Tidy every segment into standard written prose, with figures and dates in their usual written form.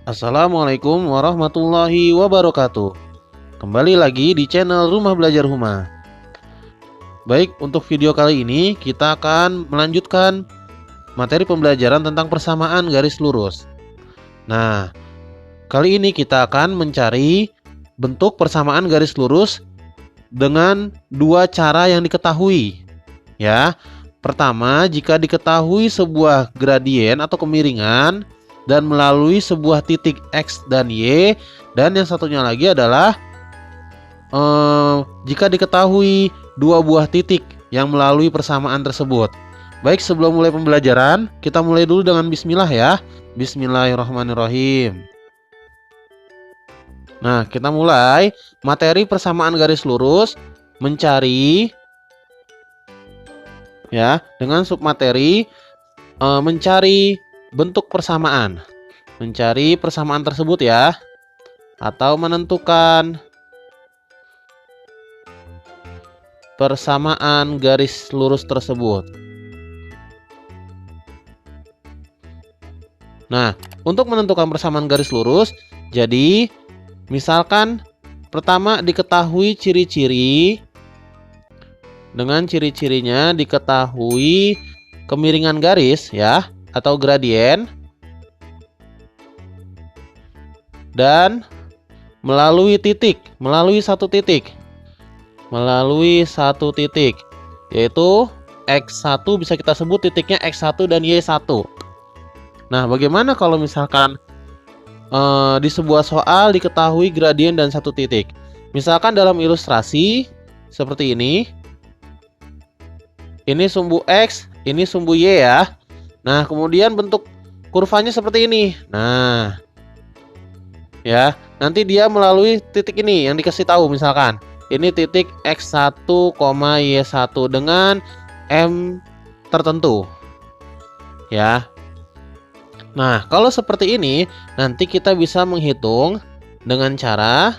Assalamualaikum warahmatullahi wabarakatuh. Kembali lagi di channel Rumah Belajar Huma. Baik, untuk video kali ini kita akan melanjutkan materi pembelajaran tentang persamaan garis lurus. Nah, kali ini kita akan mencari bentuk persamaan garis lurus dengan dua cara yang diketahui. Ya, pertama, jika diketahui sebuah gradien atau kemiringan dan melalui sebuah titik X dan Y, dan yang satunya lagi adalah jika diketahui dua buah titik yang melalui persamaan tersebut. Baik, sebelum mulai pembelajaran, kita mulai dulu dengan bismillah ya. Bismillahirrahmanirrahim. Nah, kita mulai materi persamaan garis lurus, mencari ya, dengan submateri mencari bentuk persamaan. Mencari persamaan tersebut ya, atau menentukan persamaan garis lurus tersebut. Nah, untuk menentukan persamaan garis lurus, jadi misalkan pertama diketahui ciri-ciri. Dengan ciri-cirinya diketahui kemiringan garis ya, atau gradien, dan melalui satu titik, yaitu X1, bisa kita sebut titiknya X1 dan Y1. Nah, bagaimana kalau misalkan di sebuah soal diketahui gradien dan satu titik? Misalkan dalam ilustrasi seperti ini sumbu X, ini sumbu Y ya. Nah, kemudian bentuk kurvanya seperti ini. Nah, ya, nanti dia melalui titik ini yang dikasih tahu, misalkan ini titik X1, Y1 dengan M tertentu. Ya. Nah, kalau seperti ini, nanti kita bisa menghitung dengan cara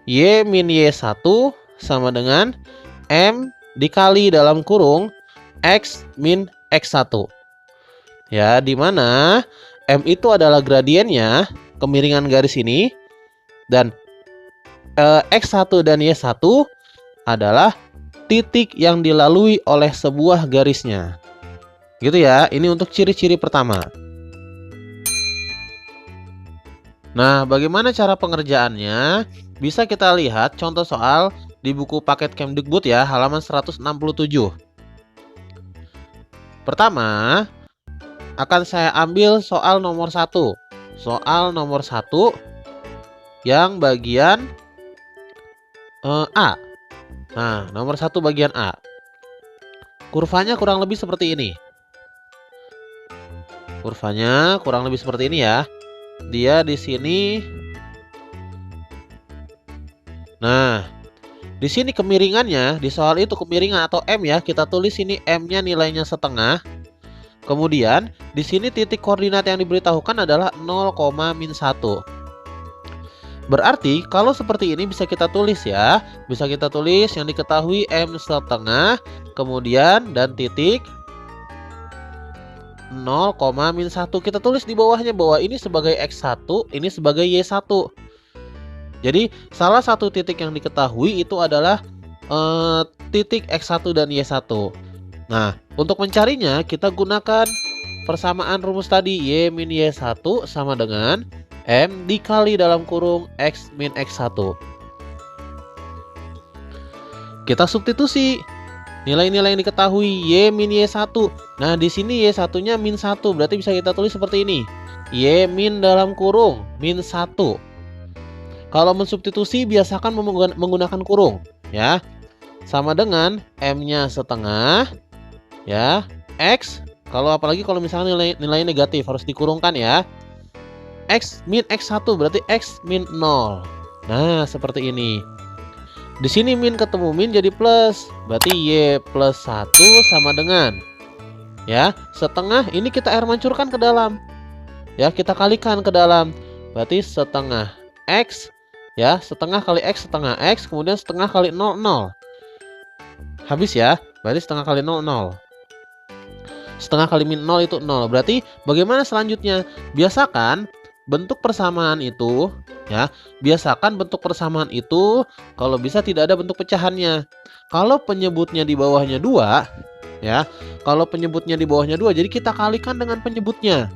Y min Y1 sama dengan M dikali dalam kurung X min X1. Ya, dimana M itu adalah gradiennya, kemiringan garis ini, dan X1 dan Y1 adalah titik yang dilalui oleh sebuah garisnya. Gitu ya, ini untuk ciri-ciri pertama. Nah, bagaimana cara pengerjaannya? Bisa kita lihat contoh soal di buku paket Kemdikbud ya, halaman 167. Pertama, akan saya ambil soal nomor 1. Soal nomor 1 yang bagian A. Nah, nomor 1 bagian A. Kurvanya kurang lebih seperti ini. Ya. Dia di sini. Nah, di sini kemiringannya, di soal itu kemiringan atau M ya, kita tulis ini M-nya nilainya setengah. Kemudian di sini titik koordinat yang diberitahukan adalah 0,-1. Berarti kalau seperti ini bisa kita tulis ya, bisa kita tulis yang diketahui M setengah, kemudian dan titik 0,-1. Kita tulis di bawahnya bahwa ini sebagai X1, ini sebagai Y1. Jadi salah satu titik yang diketahui itu adalah titik X1 dan Y1. Nah, untuk mencarinya kita gunakan persamaan rumus tadi, Y min Y1 sama dengan M dikali dalam kurung X min X1. Kita substitusi nilai-nilai yang diketahui, Y min Y1. Nah, di sini Y1-nya min 1, berarti bisa kita tulis seperti ini. Y min dalam kurung min 1. Kalau mensubstitusi biasakan menggunakan kurung ya. Sama dengan M-nya setengah ya, X, apalagi kalau misalnya nilai negatif harus dikurungkan ya. X min X1 berarti X min 0. Nah, seperti ini. Di sini min ketemu min jadi plus, berarti Y plus 1 sama dengan ya, setengah ini kita air mancurkan ke dalam. Ya, kita kalikan ke dalam. Berarti setengah X ya, setengah kali X setengah X, kemudian setengah kali 0, 0. Habis ya, berarti setengah kali 0, 0. Setengah kali min 0 itu 0. Berarti bagaimana selanjutnya? Biasakan bentuk persamaan itu, ya, biasakan bentuk persamaan itu kalau bisa tidak ada bentuk pecahannya. Kalau penyebutnya di bawahnya 2, ya, kalau penyebutnya di bawahnya 2, jadi kita kalikan dengan penyebutnya.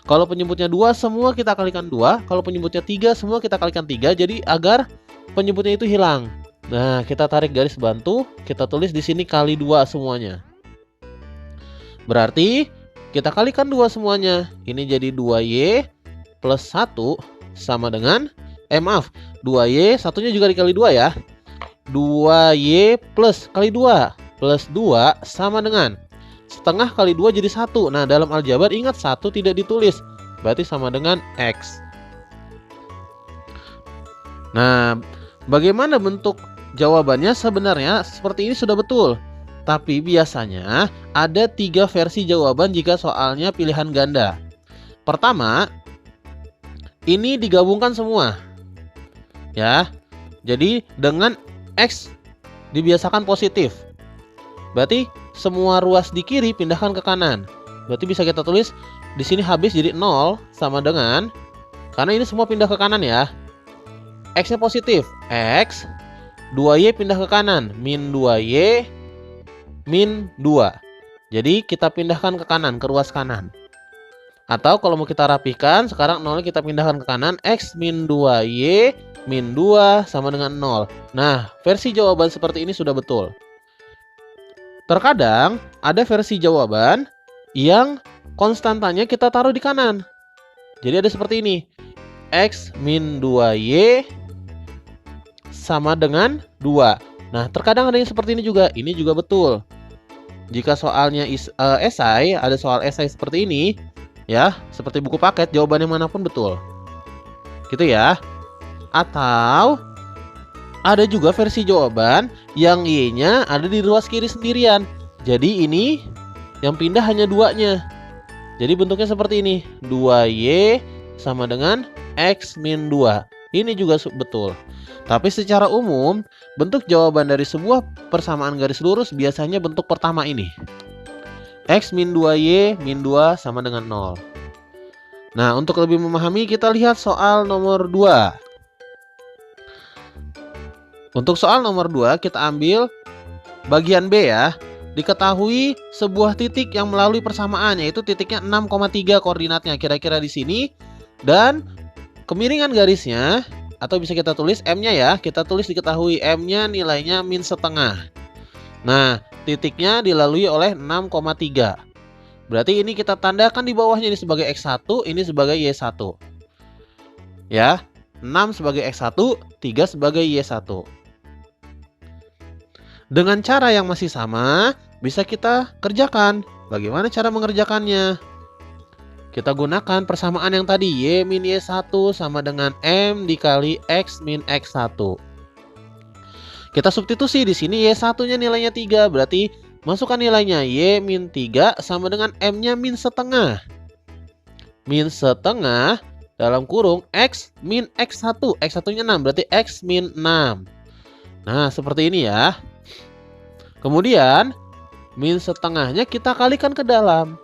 Kalau penyebutnya 2, semua kita kalikan 2. Kalau penyebutnya 3, semua kita kalikan 3. Jadi agar penyebutnya itu hilang. Nah, kita tarik garis bantu, kita tulis di sini kali 2 semuanya. Berarti kita kalikan 2 semuanya. Ini jadi 2Y plus 1 sama dengan, maaf, 2Y, satunya juga dikali 2 ya. 2Y plus kali 2 plus 2 sama dengan setengah kali 2 jadi 1. Nah, dalam aljabar ingat 1 tidak ditulis, berarti sama dengan X. Nah, bagaimana bentuk jawabannya? Sebenarnya seperti ini sudah betul. Tapi biasanya ada 3 versi jawaban jika soalnya pilihan ganda. Pertama, ini digabungkan semua. Ya. Jadi dengan X dibiasakan positif. Berarti semua ruas di kiri pindahkan ke kanan. Berarti bisa kita tulis di sini habis jadi 0 sama dengan, karena ini semua pindah ke kanan ya. X-nya positif. X 2Y pindah ke kanan, min 2Y min 2. Jadi kita pindahkan ke kanan, ke ruas kanan. Atau kalau mau kita rapikan, sekarang 0 kita pindahkan ke kanan, X min 2Y min 2 sama dengan 0. Nah, versi jawaban seperti ini sudah betul. Terkadang ada versi jawaban yang konstantanya kita taruh di kanan. Jadi ada seperti ini. X min 2Y sama dengan 2. Nah, terkadang ada yang seperti ini juga. Ini juga betul. Jika soalnya esai, ada soal esai seperti ini, ya, seperti buku paket, jawabannya manapun betul. Gitu ya. Atau ada juga versi jawaban yang Y-nya ada di ruas kiri sendirian. Jadi ini yang pindah hanya 2-nya. Jadi bentuknya seperti ini. 2Y sama dengan X min 2. Ini juga betul. Tapi secara umum, bentuk jawaban dari sebuah persamaan garis lurus biasanya bentuk pertama ini. X min 2Y min 2 sama dengan 0. Nah, untuk lebih memahami kita lihat soal nomor 2. Untuk soal nomor 2 kita ambil bagian B ya. Diketahui sebuah titik yang melalui persamaan, yaitu titiknya 6,3 koordinatnya kira-kira di sini, dan kemiringan garisnya, atau bisa kita tulis M-nya ya, kita tulis diketahui M-nya nilainya min setengah. Nah, titiknya dilalui oleh 6,3. Berarti ini kita tandakan di bawahnya ini sebagai X1, ini sebagai Y1. Ya, 6 sebagai X1, 3 sebagai Y1. Dengan cara yang masih sama, bisa kita kerjakan. Bagaimana cara mengerjakannya? Kita gunakan persamaan yang tadi, Y min Y1 sama dengan M dikali X min X1. Kita substitusi di sini Y1-nya nilainya 3, berarti masukkan nilainya Y min 3 sama dengan M-nya min setengah. Min setengah dalam kurung X min X1. X1-nya 6, berarti X min 6. Nah, seperti ini ya. Kemudian, min setengahnya kita kalikan ke dalam.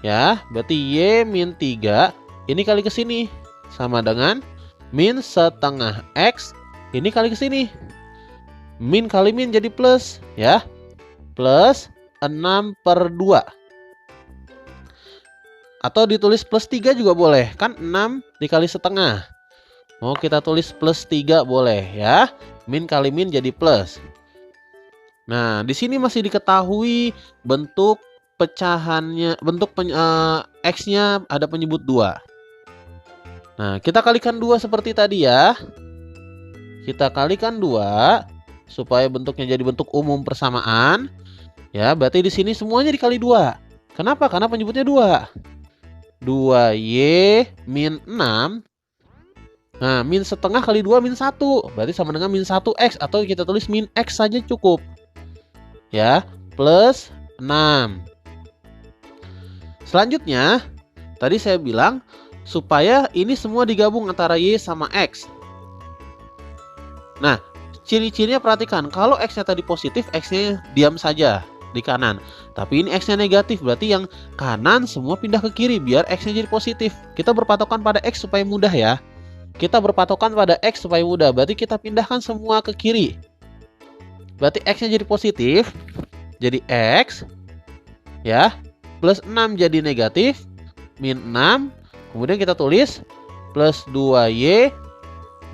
Ya, berarti Y min 3 ini kali ke sini sama dengan min setengah X ini kali ke sini. Min kali min jadi plus ya. Plus 6/2. Atau ditulis plus 3 juga boleh. Kan 6 dikali setengah. Mau kita tulis plus 3 boleh ya. Min kali min jadi plus. Nah, di sini masih diketahui bentuk pecahannya, bentuk X-nya ada penyebut 2. Nah, kita kalikan 2 seperti tadi ya. Kita kalikan 2 supaya bentuknya jadi bentuk umum persamaan. Ya, berarti di sini semuanya dikali 2. Kenapa? Karena penyebutnya 2. 2Y min 6. Nah, min setengah kali 2 min 1. Berarti sama dengan min 1X, atau kita tulis min X saja cukup. Ya, plus 6. Selanjutnya, tadi saya bilang supaya ini semua digabung antara Y sama X. Nah, ciri-cirinya perhatikan. Kalau X-nya tadi positif, X-nya diam saja di kanan. Tapi ini X-nya negatif, berarti yang kanan semua pindah ke kiri biar X-nya jadi positif. Kita berpatokan pada X supaya mudah ya. Kita berpatokan pada X supaya mudah, berarti kita pindahkan semua ke kiri. Berarti X-nya jadi positif, jadi X ya, plus 6 jadi negatif, min 6. Kemudian kita tulis plus 2Y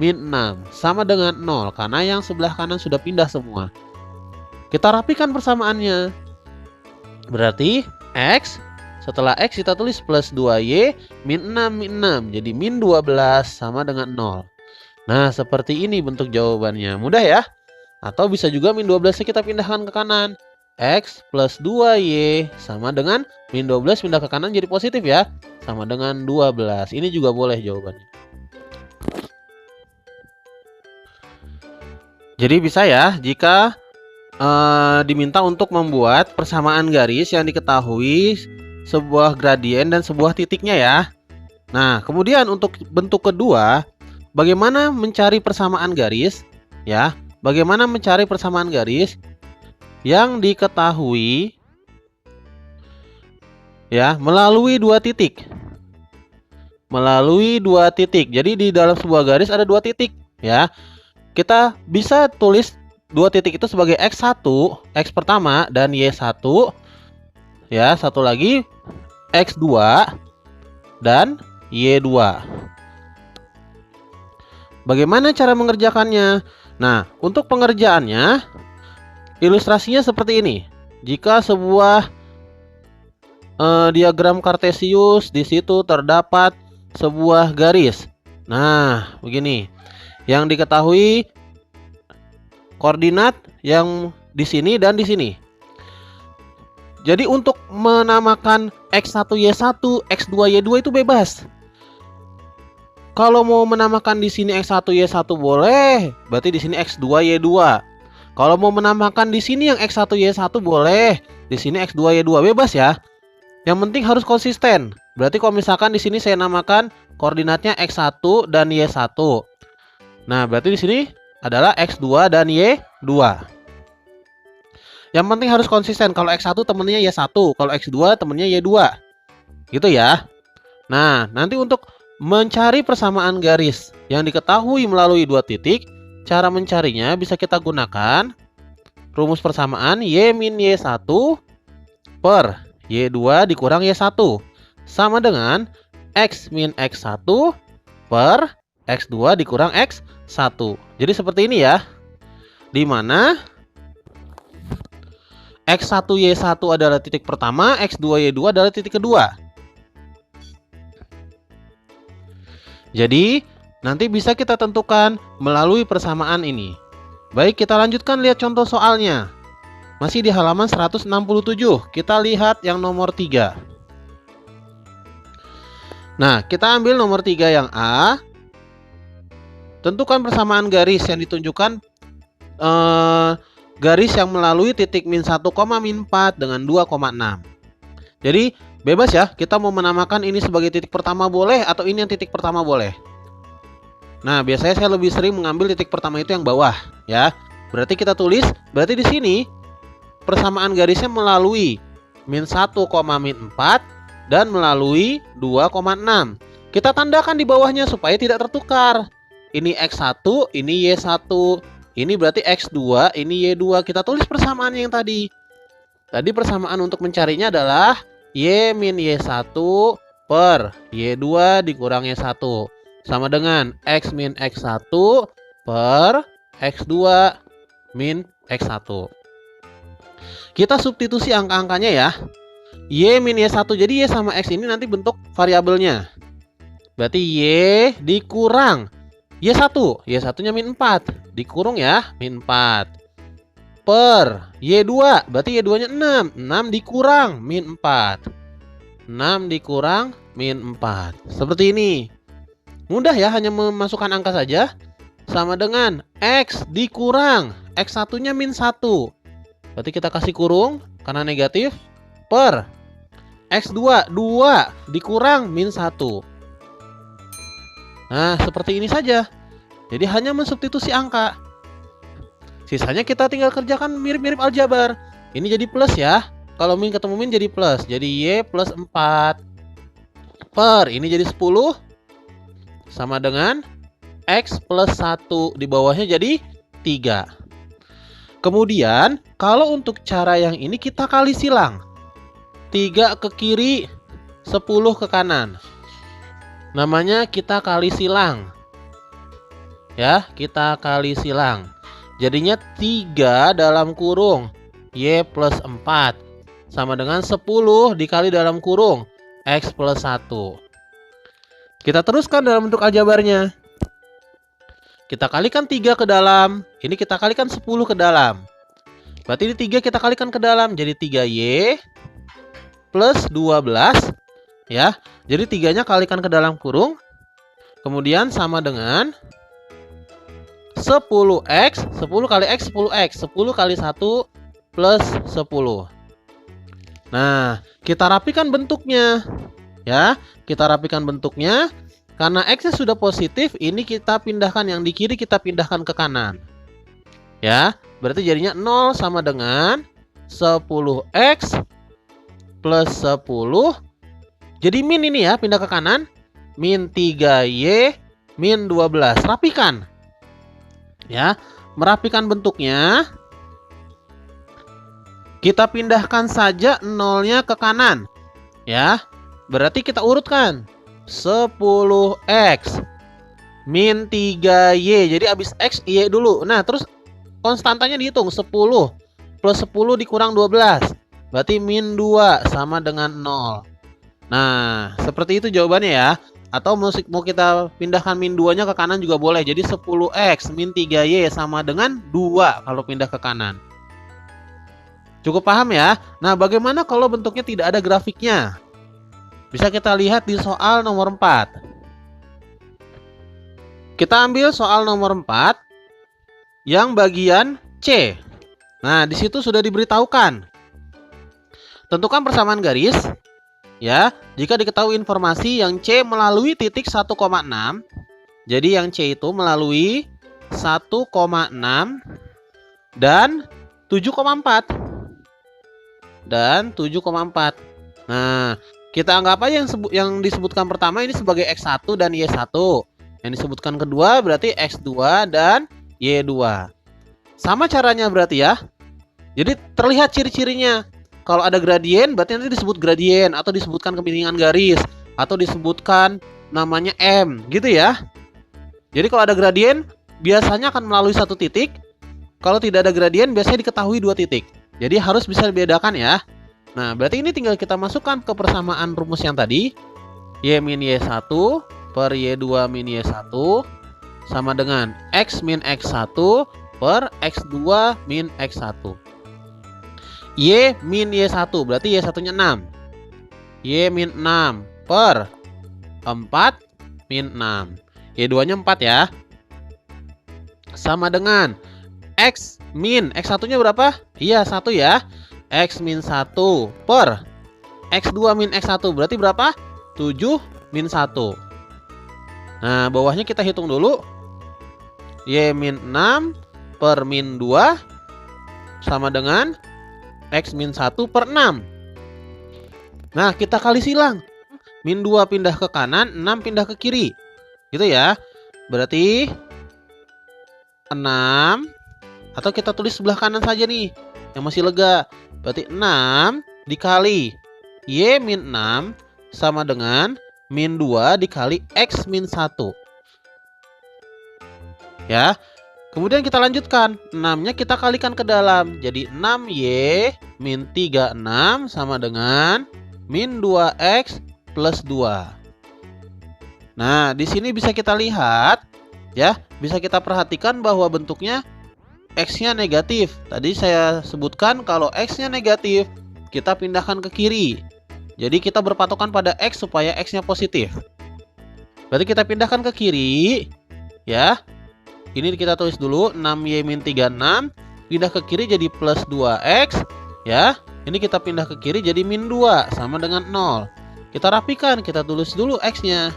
min 6 sama dengan 0, karena yang sebelah kanan sudah pindah semua. Kita rapikan persamaannya. Berarti X, setelah X kita tulis plus 2Y min 6. Jadi min 12 sama dengan 0. Nah, seperti ini bentuk jawabannya. Mudah ya? Atau bisa juga min 12 kita pindahkan ke kanan. X plus 2Y sama dengan min 12 pindah ke kanan jadi positif ya. Sama dengan 12. Ini juga boleh jawabannya. Jadi bisa ya jika diminta untuk membuat persamaan garis yang diketahui sebuah gradien dan sebuah titiknya ya. Nah, kemudian untuk bentuk kedua, bagaimana mencari persamaan garis ya? Bagaimana mencari persamaan garis yang diketahui ya melalui dua titik. Melalui dua titik. Jadi di dalam sebuah garis ada dua titik ya. Kita bisa tulis dua titik itu sebagai X1, X pertama dan Y1. Ya, satu lagi X2 dan Y2. Bagaimana cara mengerjakannya? Nah, untuk pengerjaannya ilustrasinya seperti ini. Jika sebuah diagram kartesius, di situ terdapat sebuah garis. Nah, begini. Yang diketahui koordinat yang di sini dan di sini. Jadi untuk menamakan X1Y1, X2Y2 itu bebas. Kalau mau menamakan di sini X1Y1 boleh, berarti di sini X2Y2. Kalau mau menamakan di sini yang X1Y1 boleh, di sini X2Y2, bebas ya. Yang penting harus konsisten. Berarti kalau misalkan di sini saya namakan koordinatnya X1 dan Y1. Nah, berarti di sini adalah X2 dan Y2. Yang penting harus konsisten. Kalau X1 temennya Y1, kalau X2 temennya Y2. Gitu ya. Nah, nanti untuk mencari persamaan garis yang diketahui melalui dua titik, cara mencarinya bisa kita gunakan rumus persamaan Y min Y1 per Y2 dikurang Y1 sama dengan X min X1 per X2 dikurang X1. Jadi seperti ini ya. Di mana X1Y1 adalah titik pertama, X2Y2 adalah titik kedua. Jadi nanti bisa kita tentukan melalui persamaan ini. Baik, kita lanjutkan lihat contoh soalnya. Masih di halaman 167. Kita lihat yang nomor 3. Nah, kita ambil nomor 3 yang A. Tentukan persamaan garis yang ditunjukkan garis yang melalui titik min 1, min 4 dengan 2,6. Jadi bebas ya, kita mau menamakan ini sebagai titik pertama boleh atau ini yang titik pertama boleh. Nah, biasanya saya lebih sering mengambil titik pertama itu yang bawah ya. Berarti kita tulis, berarti di sini persamaan garisnya melalui min 1, min 4 dan melalui 2,6. Kita tandakan di bawahnya supaya tidak tertukar. Ini X1, ini Y1. Ini berarti X2, ini Y2. Kita tulis persamaan yang tadi. Tadi persamaan untuk mencarinya adalah Y min Y1 per Y2 dikurang Y1. Sama dengan X min X1 per X2 min X1. Kita substitusi angka-angkanya ya. Y min Y1. Jadi Y sama X ini nanti bentuk variabelnya. Berarti Y dikurang Y1. Y1-nya min 4. Dikurung ya, min 4. Per Y2. Berarti Y2-nya 6. 6 dikurang min 4. 6 dikurang min 4. Seperti ini. Mudah ya, hanya memasukkan angka saja. Sama dengan X dikurang X1-nya min 1. Berarti kita kasih kurung karena negatif. Per X2. 2 dikurang min 1. Nah, seperti ini saja. Jadi hanya mensubstitusi angka. Sisanya kita tinggal kerjakan mirip-mirip aljabar. Ini jadi plus ya. Kalau min ketemu min jadi plus. Jadi Y plus 4. Per, ini jadi 10. Sama dengan X plus 1. Di bawahnya jadi 3. Kemudian, kalau untuk cara yang ini kita kali silang. 3 ke kiri, 10 ke kanan. Namanya kita kali silang. Ya, kita kali silang. Jadinya 3 dalam kurung Y plus 4. Sama dengan 10 dikali dalam kurung X plus 1. Kita teruskan dalam bentuk aljabarnya. Kita kalikan 3 ke dalam. Ini kita kalikan 10 ke dalam. Berarti ini 3 kita kalikan ke dalam. Jadi 3Y plus 12. Ya, jadi 3-nya kalikan ke dalam kurung. Kemudian sama dengan 10X. 10 kali X, 10X. 10 kali 1 plus 10. Nah, kita rapikan bentuknya. Ya, kita rapikan bentuknya. Karena X-nya sudah positif, ini kita pindahkan yang di kiri, kita pindahkan ke kanan. Ya, berarti jadinya 0 sama dengan 10X plus 10. Jadi min ini ya, pindah ke kanan. Min 3Y min 12. Rapikan. Ya, merapikan bentuknya. Kita pindahkan saja 0-nya ke kanan. Ya, berarti kita urutkan. 10X min 3Y. Jadi habis X, Y dulu. Nah, terus konstantanya dihitung. 10 plus 10 dikurang 12. Berarti min 2 sama dengan 0. Nah, seperti itu jawabannya ya. Atau mau kita pindahkan min 2-nya ke kanan juga boleh. Jadi 10X min 3Y sama dengan 2 kalau pindah ke kanan. Cukup paham ya? Nah, bagaimana kalau bentuknya tidak ada grafiknya? Bisa kita lihat di soal nomor 4. Kita ambil soal nomor 4 yang bagian C. Nah, di situ sudah diberitahukan. Tentukan persamaan garis. Ya, jika diketahui informasi yang C melalui titik 1,6. Jadi yang C itu melalui 1,6 dan 7,4. Dan 7,4. Nah, kita anggap aja yang disebutkan pertama ini sebagai X1 dan Y1. Yang disebutkan kedua berarti X2 dan Y2. Sama caranya berarti ya. Jadi terlihat ciri-cirinya. Kalau ada gradien berarti nanti disebut gradien, atau disebutkan kepiringan garis, atau disebutkan namanya M, gitu ya. Jadi kalau ada gradien biasanya akan melalui satu titik. Kalau tidak ada gradien biasanya diketahui 2 titik. Jadi harus bisa dibedakan ya. Nah, berarti ini tinggal kita masukkan ke persamaan rumus yang tadi. Y min Y1 per Y2 min Y1 sama dengan X min X1 per X2 min X1. Y min Y1 berarti Y1-nya 6. Y min 6 per 4 min 6. Y2-nya 4 ya. Sama dengan X min X1-nya berapa? Iya, 1 ya. X min 1 per X2 min X1 berarti berapa? 7 min 1. Nah, bawahnya kita hitung dulu. Y min 6 per min 2 sama dengan X min 1 per 6. Nah, kita kali silang. Min 2 pindah ke kanan, 6 pindah ke kiri. Gitu ya. Berarti 6, atau kita tulis sebelah kanan saja nih, yang masih lega. Berarti 6 dikali Y min 6 sama dengan min 2 dikali X min 1. Ya. Kemudian kita lanjutkan. 6-nya kita kalikan ke dalam. Jadi 6Y min 36 sama dengan min 2X plus 2. Nah, di sini bisa kita lihat ya, bisa kita perhatikan bahwa bentuknya X-nya negatif. Tadi saya sebutkan kalau X-nya negatif, kita pindahkan ke kiri. Jadi kita berpatokan pada X supaya X-nya positif. Berarti kita pindahkan ke kiri. Ya. Ini kita tulis dulu 6Y min 36. Pindah ke kiri jadi plus 2X. Ya. Ini kita pindah ke kiri jadi min 2 sama dengan 0. Kita rapikan, kita tulis dulu X-nya.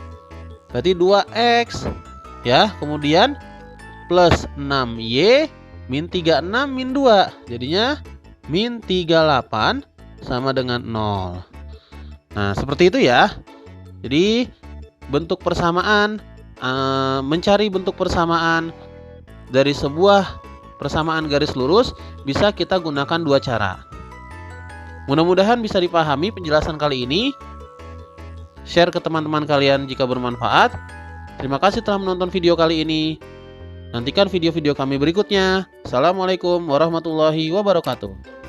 Berarti 2X. Ya, kemudian plus 6Y min 36 min 2. Jadinya min 38 sama dengan 0. Nah, seperti itu ya. Jadi, bentuk persamaan, mencari bentuk persamaan dari sebuah persamaan garis lurus bisa kita gunakan dua cara. Mudah-mudahan bisa dipahami penjelasan kali ini. Share ke teman-teman kalian jika bermanfaat. Terima kasih telah menonton video kali ini. Nantikan video-video kami berikutnya. Assalamualaikum warahmatullahi wabarakatuh.